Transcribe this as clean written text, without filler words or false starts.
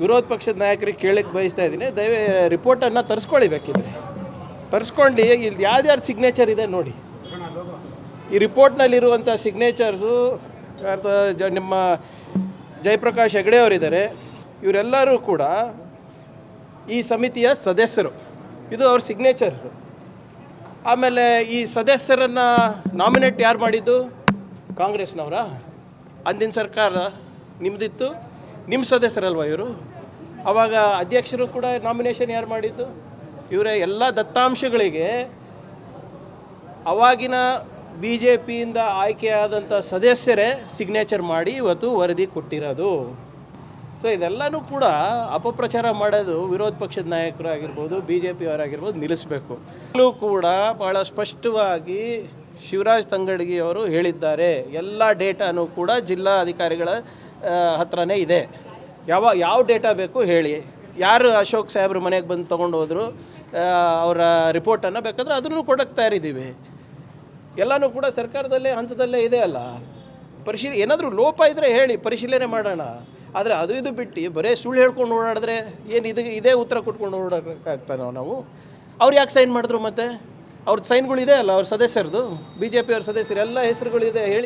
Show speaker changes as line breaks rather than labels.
ವಿರೋಧ ಪಕ್ಷದ ನಾಯಕರಿಗೆ ಕೇಳಕ್ಕೆ ಬಯಸ್ತಾ ಇದ್ದೀನಿ, ರಿಪೋರ್ಟನ್ನು ತರಿಸ್ಕೊಳ್ಳಿ, ಬೇಕಿದ್ರೆ ತರಿಸ್ಕೊಂಡು ಇಲ್ಲಿ ಯಾವ್ದ್ಯಾರು ಸಿಗ್ನೇಚರ್ ಇದೆ ನೋಡಿ. ಈ ರಿಪೋರ್ಟ್ನಲ್ಲಿರುವಂಥ ಸಿಗ್ನೇಚರ್ಸು ನಿಮ್ಮ ಜಯಪ್ರಕಾಶ್ ಹೆಗಡೆ ಅವರಿದ್ದಾರೆ, ಇವರೆಲ್ಲರೂ ಕೂಡ ಈ ಸಮಿತಿಯ ಸದಸ್ಯರು. ಇದು ಅವ್ರ ಸಿಗ್ನೇಚರ್ಸು. ಆಮೇಲೆ ಈ ಸದಸ್ಯರನ್ನು ನಾಮಿನೇಟ್ ಯಾರು ಮಾಡಿದ್ದು? ಕಾಂಗ್ರೆಸ್ನವರ. ಅಂದಿನ ಸರ್ಕಾರ ನಿಮ್ಮದಿತ್ತು, ನಿಮ್ಮ ಸದಸ್ಯರಲ್ವ ಇವರು. ಆವಾಗ ಅಧ್ಯಕ್ಷರು ಕೂಡ ನಾಮಿನೇಷನ್ ಯಾರು ಮಾಡಿದ್ದು? ಇವರ ಎಲ್ಲ ದತ್ತಾಂಶಗಳಿಗೆ ಅವಾಗಿನ ಬಿ ಜೆ ಪಿಯಿಂದ ಆಯ್ಕೆಯಾದಂಥ ಸದಸ್ಯರೇ ಸಿಗ್ನೇಚರ್ ಮಾಡಿ ಇವತ್ತು ವರದಿ ಕೊಟ್ಟಿರೋದು. ಸೊ ಇದೆಲ್ಲನೂ ಕೂಡ ಅಪಪ್ರಚಾರ ಮಾಡೋದು ವಿರೋಧ ಪಕ್ಷದ ನಾಯಕರಾಗಿರ್ಬೋದು, ಬಿ ಜೆ ಪಿಯವರಾಗಿರ್ಬೋದು ನಿಲ್ಲಿಸಬೇಕು. ಇಲ್ಲೂ ಕೂಡ ಭಾಳ ಸ್ಪಷ್ಟವಾಗಿ ಶಿವರಾಜ್ ತಂಗಡಗಿ ಅವರು ಹೇಳಿದ್ದಾರೆ, ಎಲ್ಲ ಡೇಟಾನೂ ಕೂಡ ಜಿಲ್ಲಾ ಅಧಿಕಾರಿಗಳ ಹತ್ರನೇ ಇದೆ. ಯಾವ ಡೇಟಾ ಬೇಕು ಹೇಳಿ, ಯಾರು ಅಶೋಕ್ ಸಾಹೇಬ್ರ ಮನೆಗೆ ಬಂದು ತೊಗೊಂಡು ಹೋದರು, ಅವರ ರಿಪೋರ್ಟನ್ನು ಬೇಕಾದ್ರೆ ಅದನ್ನು ಕೊಡೋಕ್ಕೆ ತಯಾರಿದ್ದೀವಿ. ಎಲ್ಲನೂ ಕೂಡ ಸರ್ಕಾರದಲ್ಲೇ ಹಂತದಲ್ಲೇ ಇದೆ ಅಲ್ಲ. ಏನಾದರೂ ಲೋಪ ಇದ್ದರೆ ಹೇಳಿ, ಪರಿಶೀಲನೆ ಮಾಡೋಣ. ಆದರೆ ಅದು ಇದು ಬಿಟ್ಟು ಬರೀ ಸುಳ್ಳು ಹೇಳ್ಕೊಂಡು ಓಡಾಡಿದ್ರೆ ಏನು ಇದೇ ಉತ್ತರ ಕೊಟ್ಕೊಂಡು ಓಡಾಡೋಕ್ಕಾಗ್ತಾನೆ ನಾವು. ಅವ್ರು ಯಾಕೆ ಸೈನ್ ಮಾಡಿದ್ರು? ಮತ್ತು ಅವ್ರದ್ದು ಸೈನ್ಗಳಿದೆ ಅಲ್ಲ, ಅವ್ರ ಸದಸ್ಯರದು, ಬಿ ಜೆ ಪಿಯವ್ರ ಸದಸ್ಯರು ಎಲ್ಲ ಹೆಸರುಗಳಿದೆ ಹೇಳಿ.